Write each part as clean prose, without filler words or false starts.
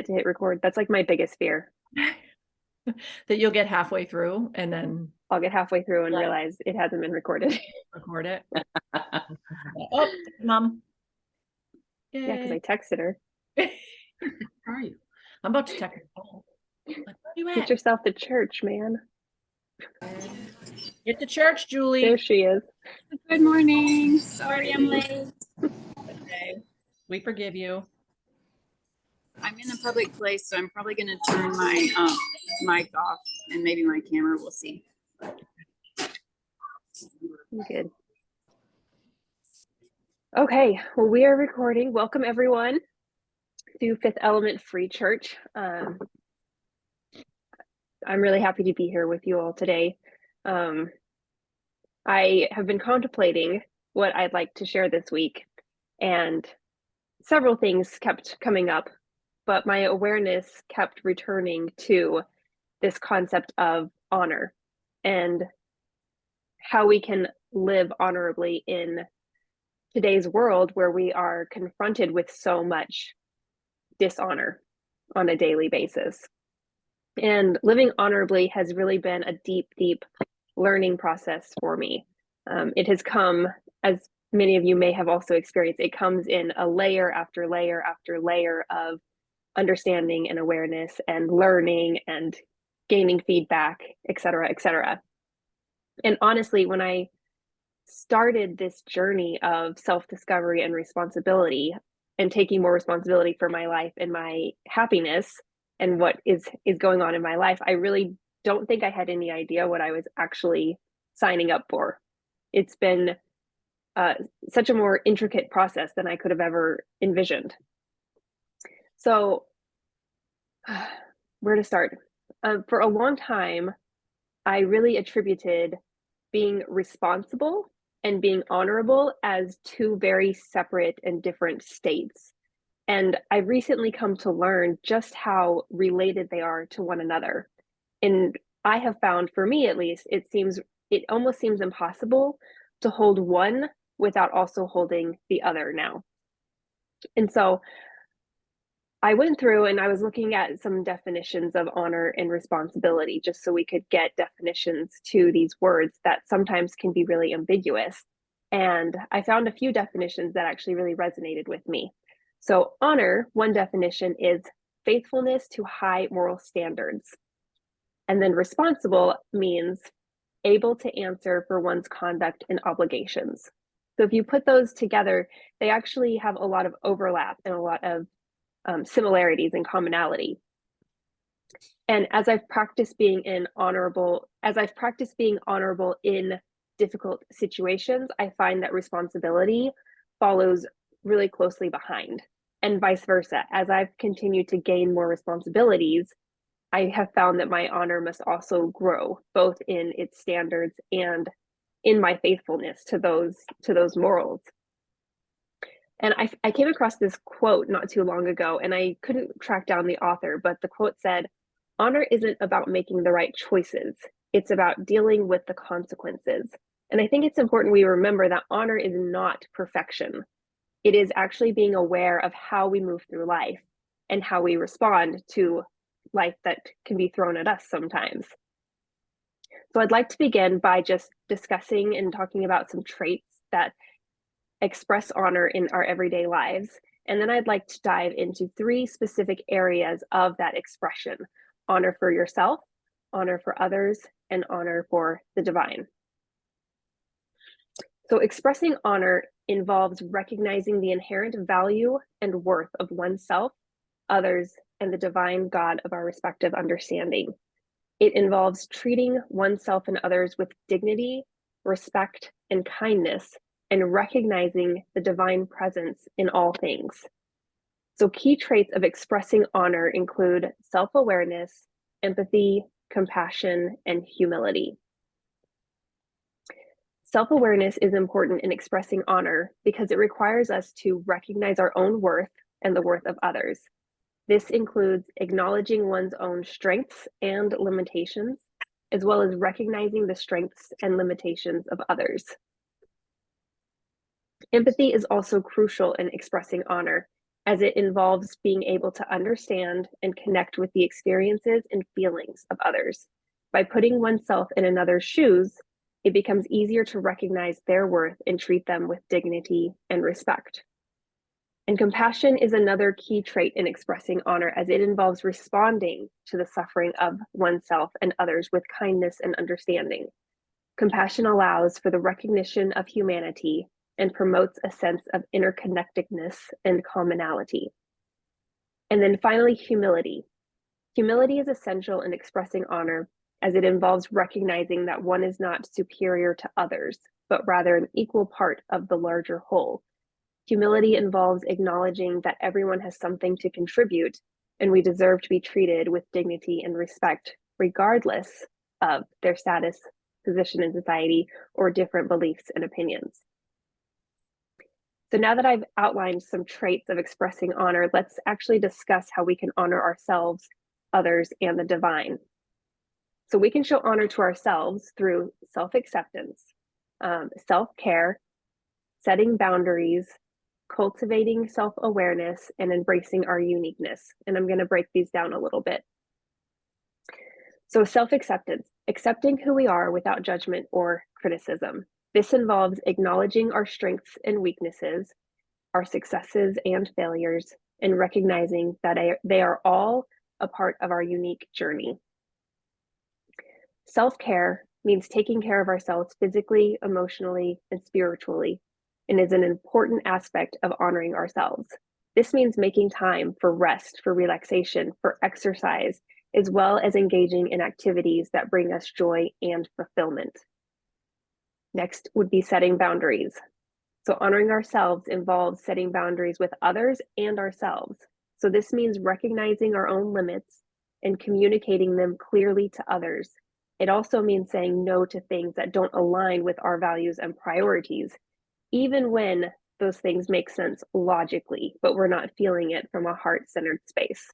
to hit record. That's like my biggest fear. That you'll get halfway through and then I'll get halfway through and like realize it hasn't been recorded. record it. Oh, Mom. Yeah, because Yay. I texted her. Where are you? I'm about to text Nicole. Like, where are you Get at? yourself to church, man. Get to church, There Julie. she is. Good morning. Sorry I'm late. Okay. We forgive you. I'm in a public place, so I'm probably going to turn my mic off and maybe my camera. We'll see. Good. Okay, well, we are recording. Welcome, everyone, to Fifth Element Free Church. I'm really happy to be here with you all today. I have been contemplating what I'd like to share this week, and several things kept coming up, but my awareness kept returning to this concept of honor and how we can live honorably in today's world where we are confronted with so much dishonor on a daily basis. And living honorably has really been a deep, deep learning process for me. It has come, as many of you may have also experienced, it comes in a layer after layer after layer of understanding and awareness and learning and gaining feedback, et cetera, et cetera. And honestly, when I started this journey of self-discovery and responsibility and taking more responsibility for my life and my happiness and what is going on in my life, I really don't think I had any idea what I was actually signing up for. It's been such a more intricate process than I could have ever envisioned. So where to start? For a long time, I really attributed being responsible and being honorable as two very separate and different states. And I've recently come to learn just how related they are to one another. And I have found, for me at least, it almost seems impossible to hold one without also holding the other now. And so I went through and I was looking at some definitions of honor and responsibility just so we could get definitions to these words that sometimes can be really ambiguous. And I found a few definitions that actually really resonated with me. So, honor, one definition is faithfulness to high moral standards. And then responsible means able to answer for one's conduct and obligations. So, if you put those together, they actually have a lot of overlap and a lot of similarities and commonality. And as I've practiced being honorable in difficult situations, I find that responsibility follows really closely behind, and vice versa. As I've continued to gain more responsibilities, I have found that my honor must also grow, both in its standards and in my faithfulness to those morals. And I came across this quote not too long ago, and I couldn't track down the author, but the quote said, "Honor isn't about making the right choices. It's about dealing with the consequences." And I think it's important we remember that honor is not perfection. It is actually being aware of how we move through life and how we respond to life that can be thrown at us sometimes. So I'd like to begin by just discussing and talking about some traits that express honor in our everyday lives. And then I'd like to dive into three specific areas of that expression: honor for yourself, honor for others, and honor for the divine. So expressing honor involves recognizing the inherent value and worth of oneself, others, and the divine God of our respective understanding. It involves treating oneself and others with dignity, respect, and kindness, and recognizing the divine presence in all things. So key traits of expressing honor include self-awareness, empathy, compassion, and humility. Self-awareness is important in expressing honor because it requires us to recognize our own worth and the worth of others. This includes acknowledging one's own strengths and limitations, as well as recognizing the strengths and limitations of others. Empathy is also crucial in expressing honor as it involves being able to understand and connect with the experiences and feelings of others. By putting oneself in another's shoes, it becomes easier to recognize their worth and treat them with dignity and respect. And compassion is another key trait in expressing honor, as it involves responding to the suffering of oneself and others with kindness and understanding. Compassion allows for the recognition of humanity and promotes a sense of interconnectedness and commonality. And then finally, humility. Humility is essential in expressing honor, as it involves recognizing that one is not superior to others, but rather an equal part of the larger whole. Humility involves acknowledging that everyone has something to contribute, and we deserve to be treated with dignity and respect, regardless of their status, position in society, or different beliefs and opinions. So now that I've outlined some traits of expressing honor, let's actually discuss how we can honor ourselves, others, and the divine. So we can show honor to ourselves through self-acceptance, self-care, setting boundaries, cultivating self-awareness, and embracing our uniqueness. And I'm going to break these down a little bit. So self-acceptance, accepting who we are without judgment or criticism. This involves acknowledging our strengths and weaknesses, our successes and failures, and recognizing that they are all a part of our unique journey. Self-care means taking care of ourselves physically, emotionally, and spiritually, and is an important aspect of honoring ourselves. This means making time for rest, for relaxation, for exercise, as well as engaging in activities that bring us joy and fulfillment. Next would be setting boundaries. So honoring ourselves involves setting boundaries with others and ourselves. So this means recognizing our own limits and communicating them clearly to others. It also means saying no to things that don't align with our values and priorities, even when those things make sense logically, but we're not feeling it from a heart-centered space.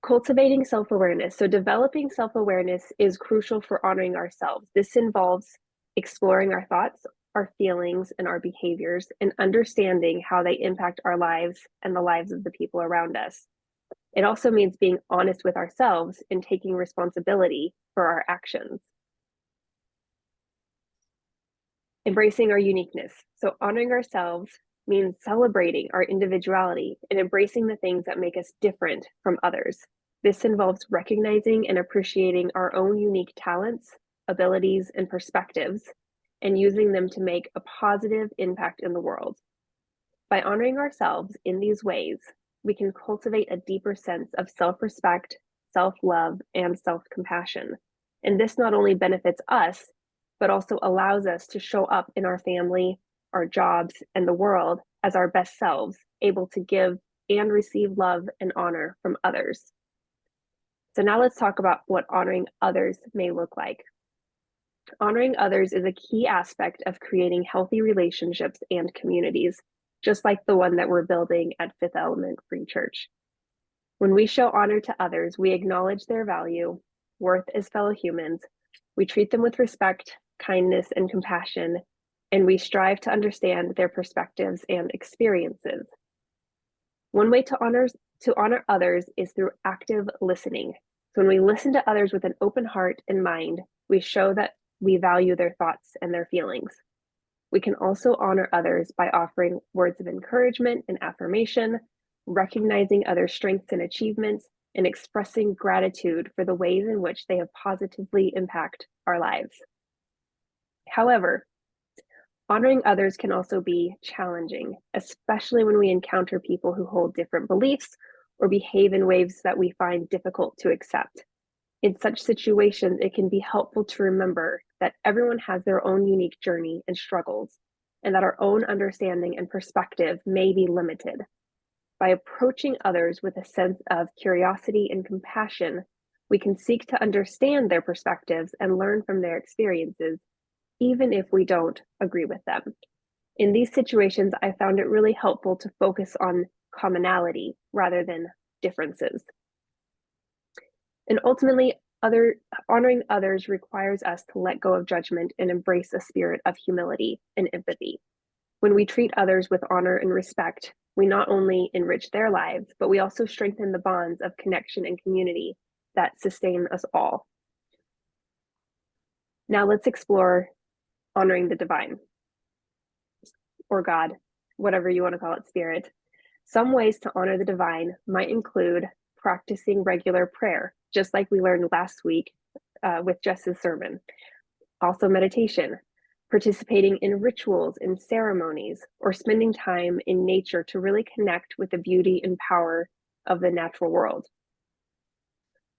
Cultivating self-awareness. So developing self-awareness is crucial for honoring ourselves. This involves exploring our thoughts, our feelings, and our behaviors, and understanding how they impact our lives and the lives of the people around us. It also means being honest with ourselves and taking responsibility for our actions. Embracing our uniqueness. So honoring ourselves means celebrating our individuality and embracing the things that make us different from others. This involves recognizing and appreciating our own unique talents, abilities, and perspectives, and using them to make a positive impact in the world. By honoring ourselves in these ways, we can cultivate a deeper sense of self-respect, self-love, and self-compassion. And this not only benefits us, but also allows us to show up in our family, our jobs, and the world as our best selves, able to give and receive love and honor from others. So now let's talk about what honoring others may look like. Honoring others is a key aspect of creating healthy relationships and communities, just like the one that we're building at Fifth Element Free Church. When we show honor to others, we acknowledge their value, worth as fellow humans, we treat them with respect, kindness, and compassion, and we strive to understand their perspectives and experiences. One way to honor others is through active listening. So when we listen to others with an open heart and mind, we show that we value their thoughts and their feelings. We can also honor others by offering words of encouragement and affirmation, recognizing others' strengths and achievements, and expressing gratitude for the ways in which they have positively impacted our lives. However, honoring others can also be challenging, especially when we encounter people who hold different beliefs or behave in ways that we find difficult to accept. In such situations, it can be helpful to remember that everyone has their own unique journey and struggles, and that our own understanding and perspective may be limited. By approaching others with a sense of curiosity and compassion, we can seek to understand their perspectives and learn from their experiences, even if we don't agree with them. In these situations, I found it really helpful to focus on commonality rather than differences. And ultimately, honoring others requires us to let go of judgment and embrace a spirit of humility and empathy. When we treat others with honor and respect, we not only enrich their lives, but we also strengthen the bonds of connection and community that sustain us all. Now let's explore honoring the divine, or God, whatever you want to call it, spirit. Some ways to honor the divine might include practicing regular prayer, just like we learned last week with Jess's sermon. Also meditation, participating in rituals and ceremonies, or spending time in nature to really connect with the beauty and power of the natural world.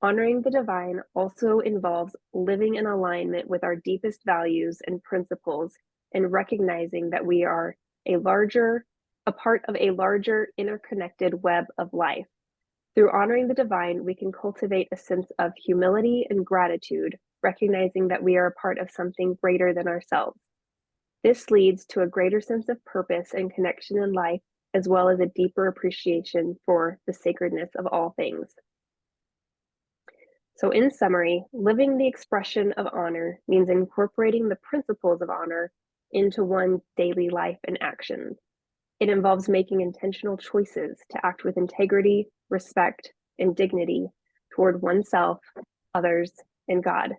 Honoring the divine also involves living in alignment with our deepest values and principles and recognizing that we are a part of a larger interconnected web of life. Through honoring the divine, we can cultivate a sense of humility and gratitude, recognizing that we are a part of something greater than ourselves. This leads to a greater sense of purpose and connection in life, as well as a deeper appreciation for the sacredness of all things. So in summary, living the expression of honor means incorporating the principles of honor into one's daily life and actions. It involves making intentional choices to act with integrity, respect, and dignity toward oneself, others, and God.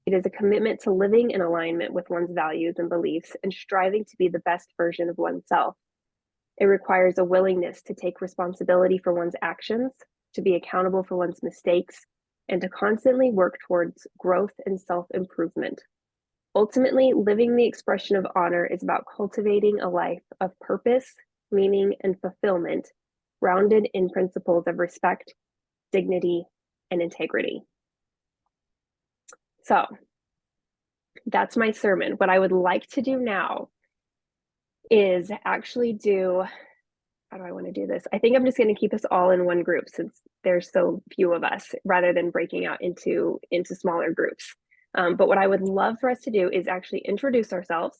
It is a commitment to living in alignment with one's values and beliefs and striving to be the best version of oneself. It requires a willingness to take responsibility for one's actions, to be accountable for one's mistakes, and to constantly work towards growth and self-improvement. Ultimately, living the expression of honor is about cultivating a life of purpose, meaning, and fulfillment, grounded in principles of respect, dignity, and integrity. So that's my sermon. What I would like to do now is actually do, how do I want to do this? I think I'm just going to keep us all in one group since there's so few of us, rather than breaking out into smaller groups. But what I would love for us to do is actually introduce ourselves,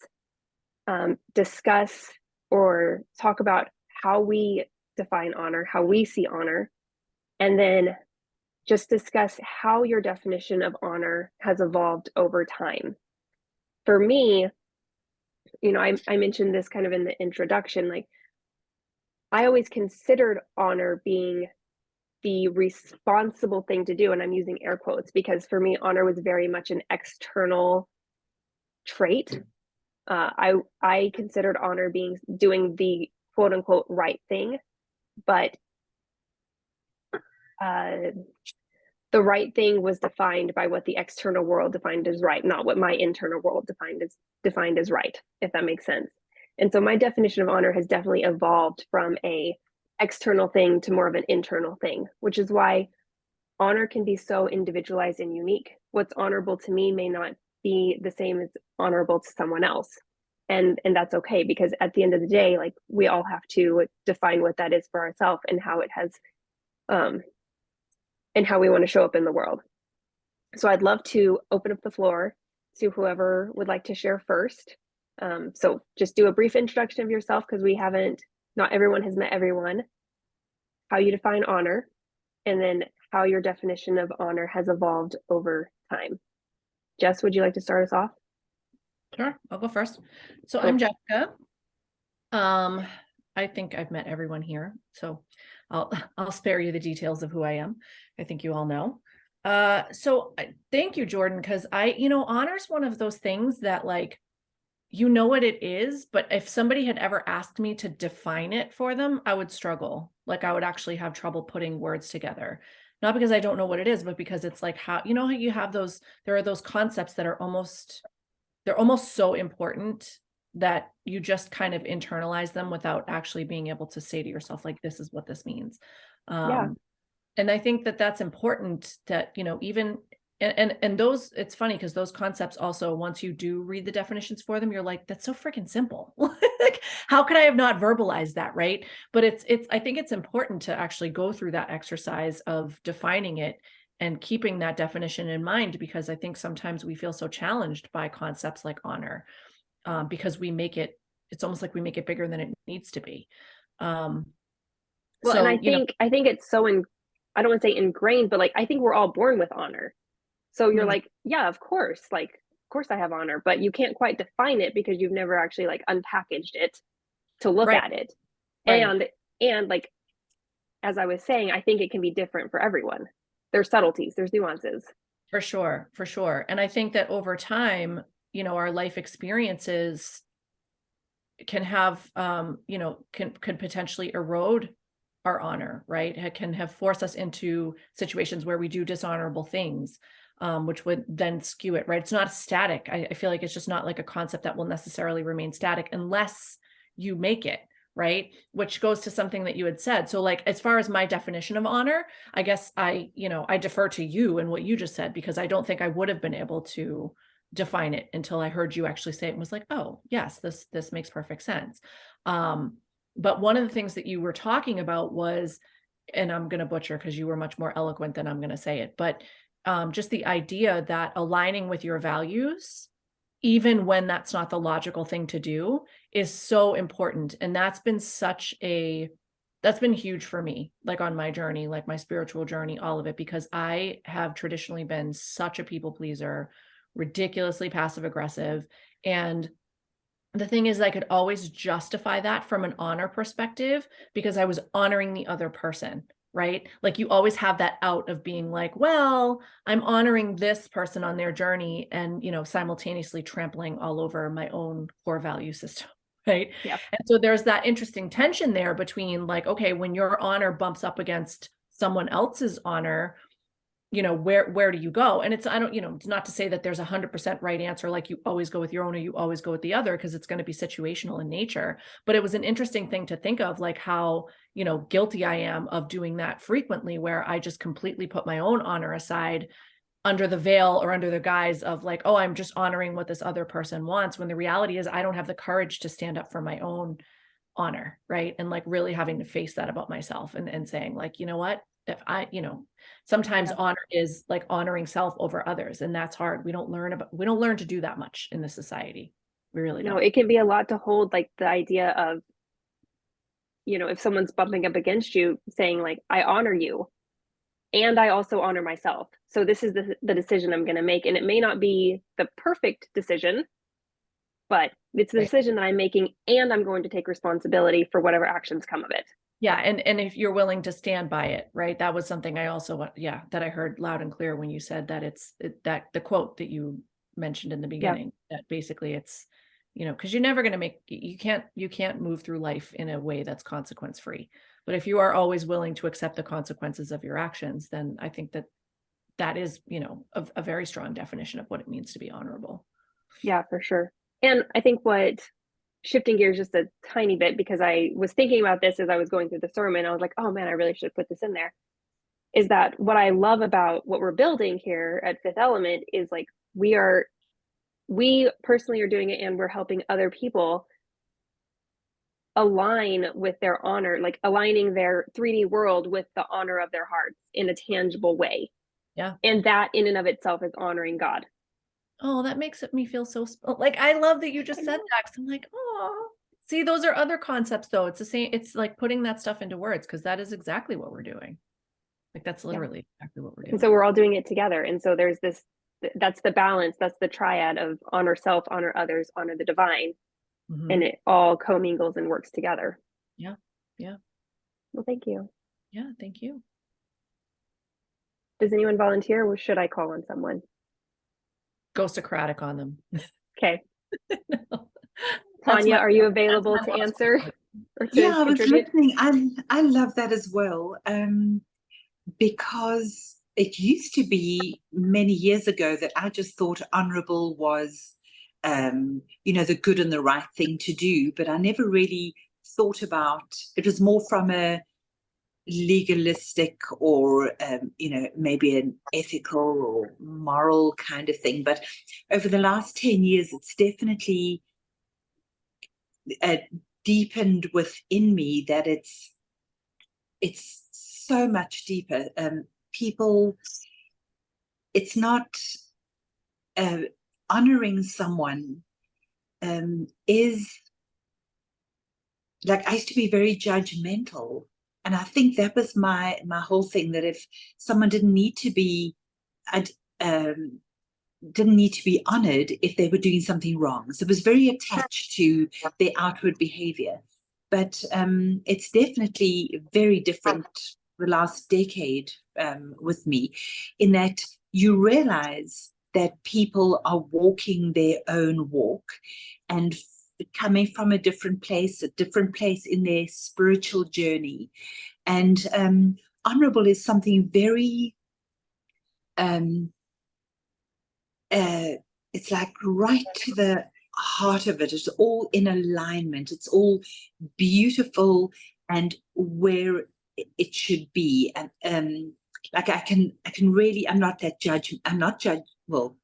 discuss or talk about how we define honor, how we see honor, and then just discuss how your definition of honor has evolved over time. For me, I mentioned this kind of in the introduction, like I always considered honor being the responsible thing to do. And I'm using air quotes because for me, honor was very much an external trait. I considered honor being doing the quote unquote right thing, but the right thing was defined by what the external world defined as right, not what my internal world defined as right, if that makes sense. And so my definition of honor has definitely evolved from a external thing to more of an internal thing, which is why honor can be so individualized and unique. What's honorable to me may not be the same as honorable to someone else. And that's okay, because at the end of the day, like we all have to define what that is for ourselves and how it has and how we want to show up in the world. So I'd love to open up the floor to whoever would like to share first. So just do a brief introduction of yourself, because not everyone has met everyone, how you define honor, and then how your definition of honor has evolved over time. Jess, would you like to start us off? Sure, I'll go first. So Cool. I'm Jessica. I think I've met everyone here, so I'll spare you the details of who I am. I think you all know. So thank you, Jordan, because honor is one of those things that, like, what it is, but if somebody had ever asked me to define it for them, I would struggle. Like I would actually have trouble putting words together. Not because I don't know what it is, but because it's like how you have there are those concepts that are almost so important that you just kind of internalize them without actually being able to say to yourself, like, this is what this means. Yeah. And I think that that's important, that, even, and those, it's funny because those concepts also, once you do read the definitions for them, you're like, that's so freaking simple. Like, how could I have not verbalized that? Right. But I think it's important to actually go through that exercise of defining it and keeping that definition in mind, because I think sometimes we feel so challenged by concepts like honor, because it's almost like we make it bigger than it needs to be. Well, and I think it's so I don't want to say ingrained, but like I think we're all born with honor. So you're like, yeah, of course course I have honor, but you can't quite define it because you've never actually like unpackaged it to look Right. at it. Right. And like, as I was saying, I think it can be different for everyone. There's subtleties, there's nuances. For sure. For sure. And I think that over time, our life experiences can have, can potentially erode our honor, right? It can have forced us into situations where we do dishonorable things, which would then skew it, right? It's not static. I feel like it's just not like a concept that will necessarily remain static unless you make it, right? Which goes to something that you had said. So like, as far as my definition of honor, I guess I defer to you and what you just said, because I don't think I would have been able to define it until I heard you actually say it and was like, oh yes, this makes perfect sense. But one of the things that you were talking about was, and I'm going to butcher because you were much more eloquent than I'm going to say it, but just the idea that aligning with your values, even when that's not the logical thing to do, is so important. And that's been huge for me, like on my journey, like my spiritual journey, all of it, because I have traditionally been such a people pleaser, ridiculously passive aggressive. And the thing is, I could always justify that from an honor perspective because I was honoring the other person, right? Like you always have that out of being like, well, I'm honoring this person on their journey and, simultaneously trampling all over my own core value system. Right. Yeah. And so there's that interesting tension there between like, okay, when your honor bumps up against someone else's honor, where do you go? And it's, I don't, it's not to say that there's 100% right answer, like you always go with your own or you always go with the other, because it's going to be situational in nature. But it was an interesting thing to think of, like how, guilty I am of doing that frequently, where I just completely put my own honor aside under the veil or under the guise of like, oh, I'm just honoring what this other person wants, when the reality is I don't have the courage to stand up for my own honor, right? And like really having to face that about myself and saying like, you know what, if I, sometimes Yeah. honor is like honoring self over others, and that's hard. We don't learn to do that much in this society. We really No, don't. it can be a lot to hold, like the idea of, if someone's bumping up against you, saying like, I honor you and I also honor myself. So this is the decision I'm going to make. And it may not be the perfect decision, but it's the Right. decision that I'm making, and I'm going to take responsibility for whatever actions come of it. Yeah. And if you're willing to stand by it, right? That was something I also, that I heard loud and clear when you said that that the quote that you mentioned in the Yeah. beginning, that basically it's, because you're never going to you can't move through life in a way that's consequence free. But if you are always willing to accept the consequences of your actions, then I think that is, a very strong definition of what it means to be honorable. Yeah, for sure. And I think shifting gears just a tiny bit, because I was thinking about this as I was going through the sermon, I was like, oh man, I really should put this in there. Is that what I love about what we're building here at Fifth Element is like we personally are doing it, and we're helping other people align with their honor, like aligning their 3D world with the honor of their hearts in a tangible way. Yeah. And that in and of itself is honoring God. Oh, that makes me feel so like, I love that you just said that, because I'm like, oh, see, those are other concepts though. It's the same. It's like putting that stuff into words, because that is exactly what we're doing. Like that's literally exactly what we're doing. And so we're all doing it together. And so there's that's the balance, that's the triad of honor self, honor others, honor the divine. Mm-hmm. And it all commingles and works together. Yeah. Yeah. Well, thank you. Yeah. Thank you. Does anyone volunteer, or should I call on someone? Go Socratic on them. Okay. No. Tanya, are you available to answer or to Yeah, I was contribute? listening. I love that as well, because it used to be many years ago that I just thought honorable was, the good and the right thing to do, but I never really thought about it. Was more from a legalistic or maybe an ethical or moral kind of thing. But over the last 10 years, it's definitely deepened within me that it's so much deeper. People, it's not honoring someone is like, I used to be very judgmental, and I think that was my whole thing, that if someone didn't need to be didn't need to be honored if they were doing something wrong. So it was very attached to their outward behavior. But it's definitely very different the last decade with me, in that you realize that people are walking their own walk and coming from a different place in their spiritual journey. And honorable is something very it's like right to the heart of it. It's all in alignment. It's all beautiful and where it should be. And like I can really, I'm not well,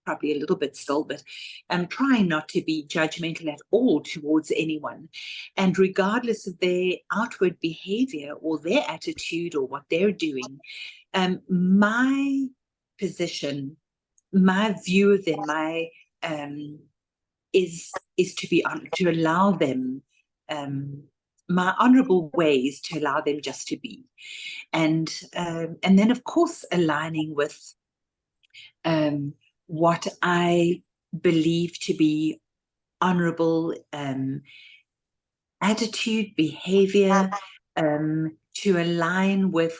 probably a little bit still, but I'm trying not to be judgmental at all towards anyone. And regardless of their outward behavior or their attitude or what they're doing, my position, my view of them, is to be to allow them, my honorable ways to allow them just to be, and then of course aligning with what I believe to be honorable attitude, behavior, to align with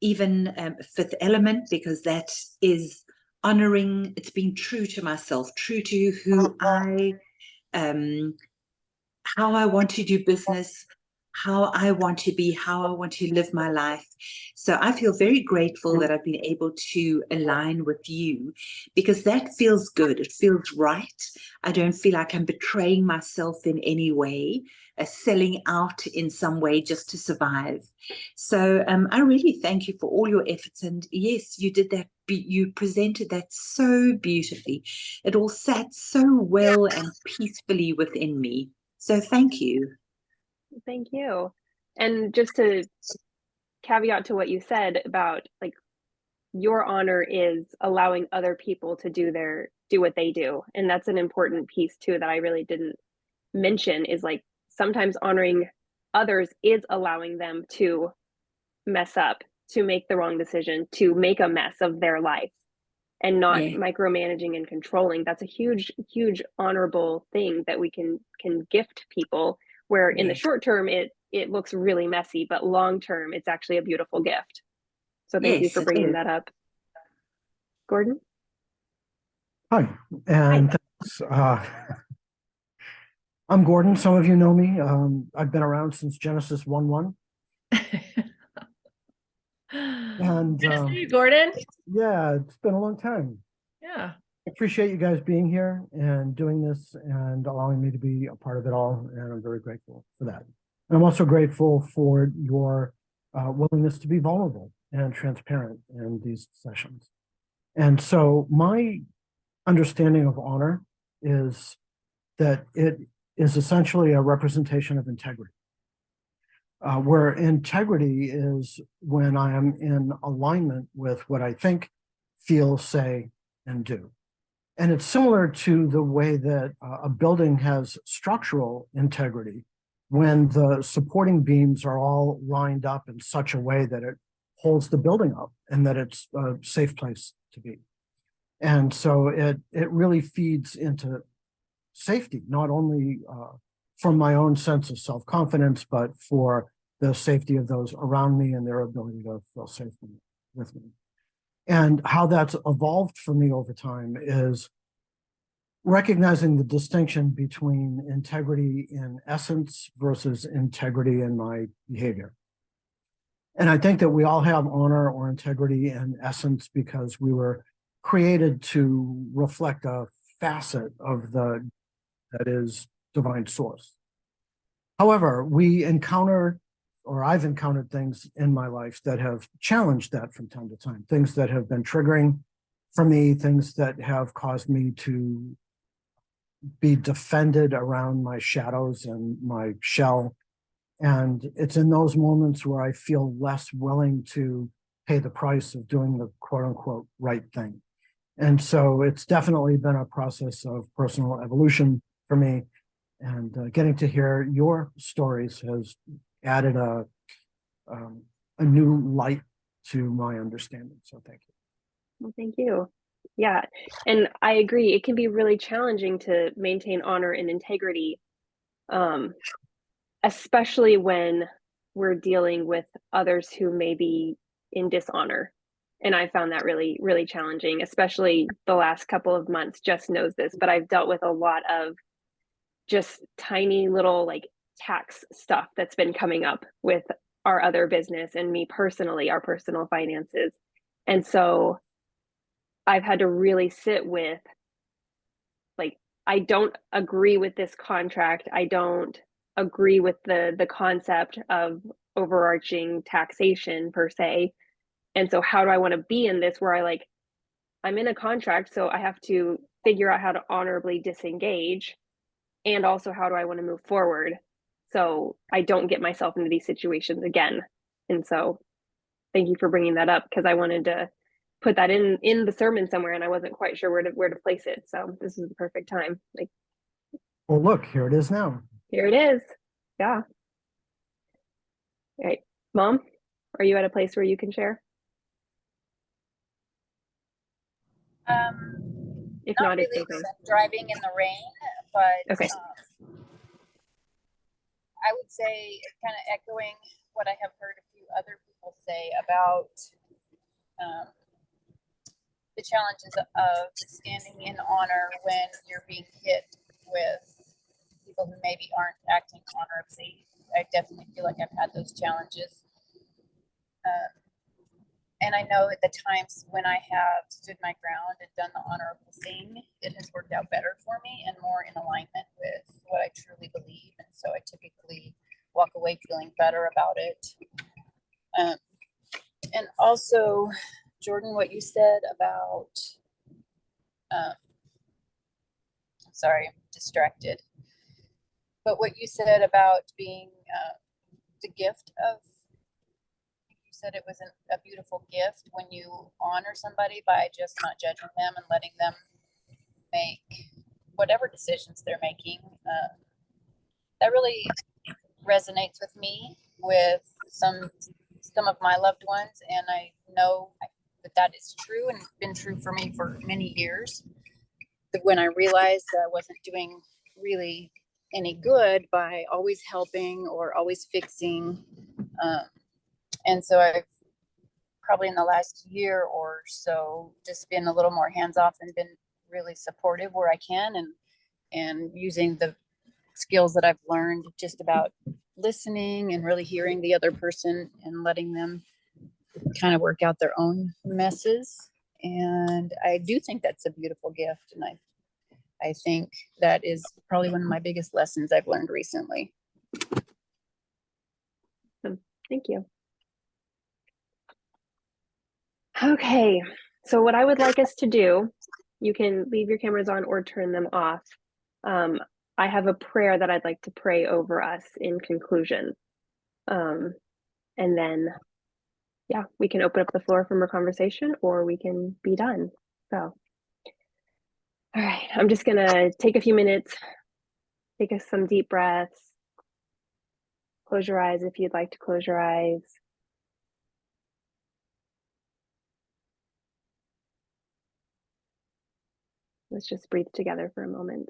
even fifth element, because that is honoring, it's being true to myself, true to who I, how I want to do business, how I want to be, how I want to live my life. So I feel very grateful that I've been able to align with you, because that feels good. It feels right. I don't feel like I'm betraying myself in any way, selling out in some way just to survive. So I really thank you for all your efforts. And yes, you did that. You presented that so beautifully. It all sat so well and peacefully within me. So thank you. Thank you. And just to caveat to what you said about like your honor is allowing other people to do what they do. And that's an important piece too that I really didn't mention, is like sometimes honoring others is allowing them to mess up, to make the wrong decision, to make a mess of their life, and not Yeah. micromanaging and controlling. That's a huge honorable thing that we can gift people, where in the Yes. short term it looks really messy, but long term it's actually a beautiful gift. So thank you Yes, for it bringing is. that up. Gordon? Hi, Hi. and thanks. I'm Gordon. Some of you know me. I've been around since Genesis 1:1. And Good to see you, Gordon. yeah, it's been a long time. Yeah. I appreciate you guys being here and doing this and allowing me to be a part of it all. And I'm very grateful for that. And I'm also grateful for your willingness to be vulnerable and transparent in these sessions. And so my understanding of honor is that it is essentially a representation of integrity. Where integrity is when I am in alignment with what I think, feel, say, and do. And it's similar to the way that a building has structural integrity when the supporting beams are all lined up in such a way that it holds the building up and that it's a safe place to be. And so it really feeds into safety, not only from my own sense of self-confidence, but for the safety of those around me and their ability to feel safe with me. And how that's evolved for me over time is recognizing the distinction between integrity in essence versus integrity in my behavior. And I think that we all have honor or integrity in essence because we were created to reflect a facet of that is divine source. However, I've encountered things in my life that have challenged that from time to time, things that have been triggering for me, things that have caused me to be defended around my shadows and my shell. And it's in those moments where I feel less willing to pay the price of doing the quote unquote right thing. And so it's definitely been a process of personal evolution for me. And getting to hear your stories has added a new light to my understanding. So thank you. Well, thank you. Yeah. And I agree. It can be really challenging to maintain honor and integrity, um, especially when we're dealing with others who may be in dishonor. And I found that really, really challenging, especially the last couple of months. Jess knows this, but I've dealt with a lot of just tiny little like tax stuff that's been coming up with our other business and me personally, our personal finances. And so I've had to really sit with, like, I don't agree with this contract. I don't agree with the concept of overarching taxation per se. And so how do I want to be in this where I'm in a contract, so I have to figure out how to honorably disengage, and also how do I want to move forward so I don't get myself into these situations again. And so thank you for bringing that up, because I wanted to put that in the sermon somewhere and I wasn't quite sure where to place it. So this is the perfect time. Like, Well, look, here it is now. here it is. Yeah. All right. Mom, are you at a place where you can share? If Not not, it's really, okay. 'cause I'm driving in the rain, but Okay. I would say, kind of echoing what I have heard a few other people say about um, the challenges of standing in honor when you're being hit with people who maybe aren't acting honorably. I definitely feel like I've had those challenges. And I know at the times when I have stood my ground and done the honorable thing, it has worked out better for me and more in alignment with what I truly believe. And so I typically walk away feeling better about it. And also, Jordan, what you said about, sorry, I'm distracted. But what you said about being the gift of, you said it was a beautiful gift when you honor somebody by just not judging them and letting them make whatever decisions they're making. That really resonates with me, with some of my loved ones, and I know that that is true, and it's been true for me for many years. That when I realized that I wasn't doing really any good by always helping or always fixing, and so I've probably in the last year or so just been a little more hands off and been really supportive where I can, and using the skills that I've learned just about listening and really hearing the other person and letting them kind of work out their own messes. And I do think that's a beautiful gift. And I think that is probably one of my biggest lessons I've learned recently. Thank you. Okay. So what I would like us to do, you can leave your cameras on or turn them off. I have a prayer that I'd like to pray over us in conclusion. And then, yeah, we can open up the floor for more conversation or we can be done. So, all right, I'm just gonna take a few minutes, take us some deep breaths. Close your eyes if you'd like to close your eyes. Let's just breathe together for a moment.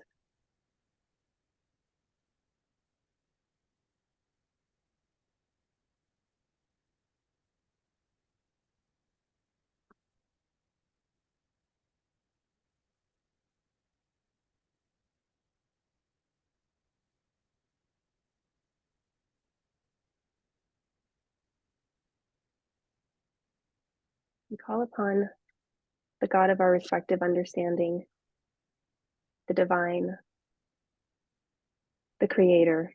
We call upon the God of our respective understanding, the divine, the creator,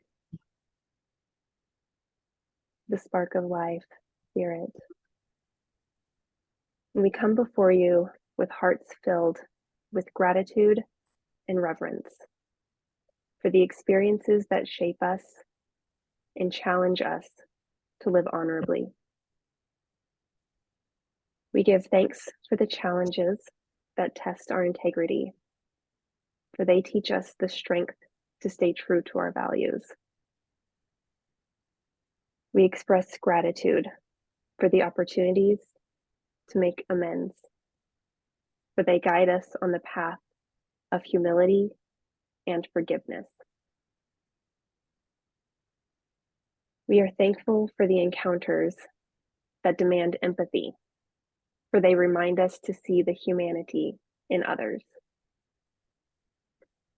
the spark of life, spirit. And we come before you with hearts filled with gratitude and reverence for the experiences that shape us and challenge us to live honorably. We give thanks for the challenges that test our integrity, for they teach us the strength to stay true to our values. We express gratitude for the opportunities to make amends, for they guide us on the path of humility and forgiveness. We are thankful for the encounters that demand empathy, for they remind us to see the humanity in others.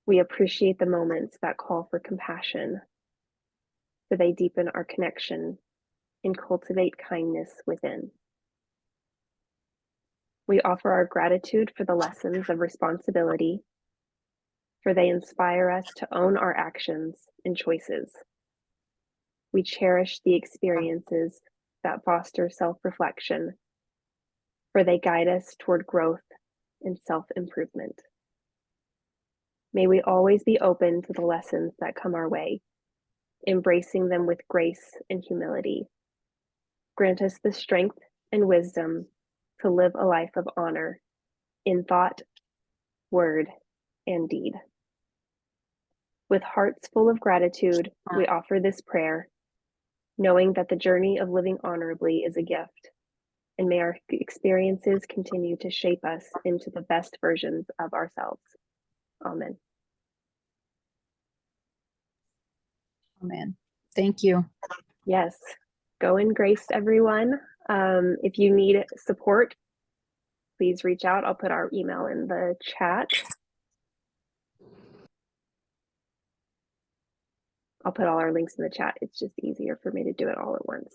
We appreciate the moments that call for compassion, for they deepen our connection and cultivate kindness within. We offer our gratitude for the lessons of responsibility, for they inspire us to own our actions and choices. We cherish the experiences that foster self-reflection, for they guide us toward growth and self-improvement. May we always be open to the lessons that come our way, embracing them with grace and humility. Grant us the strength and wisdom to live a life of honor in thought, word, and deed. With hearts full of gratitude, we offer this prayer, knowing that the journey of living honorably is a gift, and may our experiences continue to shape us into the best versions of ourselves. Amen. Amen. Thank you. Yes, go in grace, everyone. If you need support, please reach out. I'll put our email in the chat. I'll put all our links in the chat. It's just easier for me to do it all at once.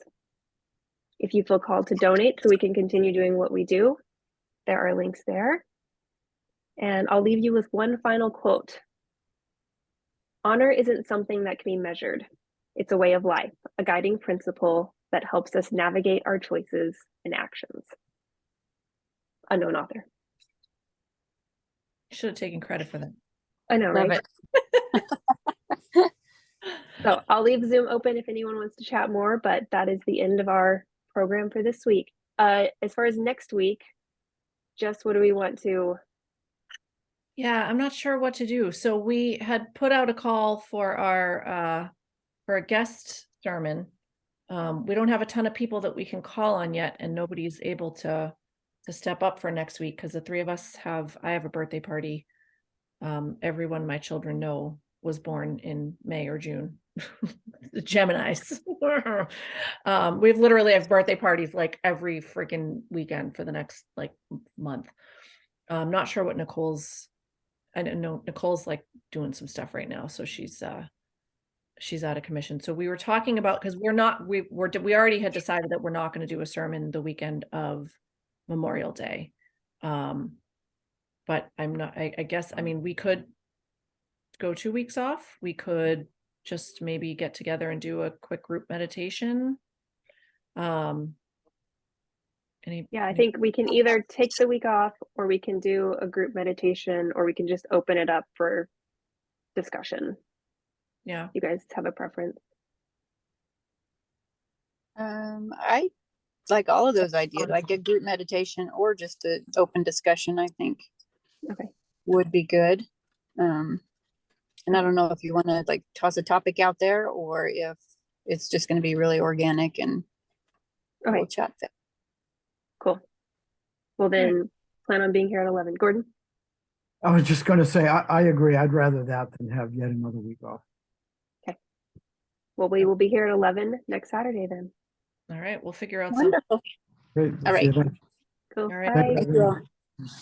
If you feel called to donate so we can continue doing what we do, there are links there. And I'll leave you with one final quote. Honor isn't something that can be measured. It's a way of life, a guiding principle that helps us navigate our choices and actions. Unknown author. Should have taken credit for that. I know, Love right? it. So I'll leave Zoom open if anyone wants to chat more, but that is the end of our program for this week. As far as next week, Jess, what do we want to? Yeah, I'm not sure what to do. So we had put out a call for for a guest sermon. We don't have a ton of people that we can call on yet, and nobody's able to step up for next week because the three of us I have a birthday party. Everyone my children know was born in May or June. The Geminis. We literally have birthday parties like every freaking weekend for the next like month. I'm not sure what I don't know. Nicole's like doing some stuff right now, so she's out of commission. So we were talking about, because we already had decided that we're not going to do a sermon the weekend of Memorial Day. But I'm not, I guess, I mean, we could go 2 weeks off. We could just maybe get together and do a quick group meditation. Yeah, I think we can either take the week off, or we can do a group meditation, or we can just open it up for discussion. Yeah. You guys have a preference? I like all of those ideas, like a group meditation or just an open discussion, I think Okay. would be good. And I don't know if you want to like toss a topic out there or if it's just going to be really organic and Okay. we'll chat there. Cool. Well, then plan on being here at 11. Gordon? I was just going to say, I agree. I'd rather that than have yet another week off. Okay. Well, we will be here at 11 next Saturday then. All right. We'll figure out something. Wonderful. Great. All right. Cool. All right. Bye. Thank you all.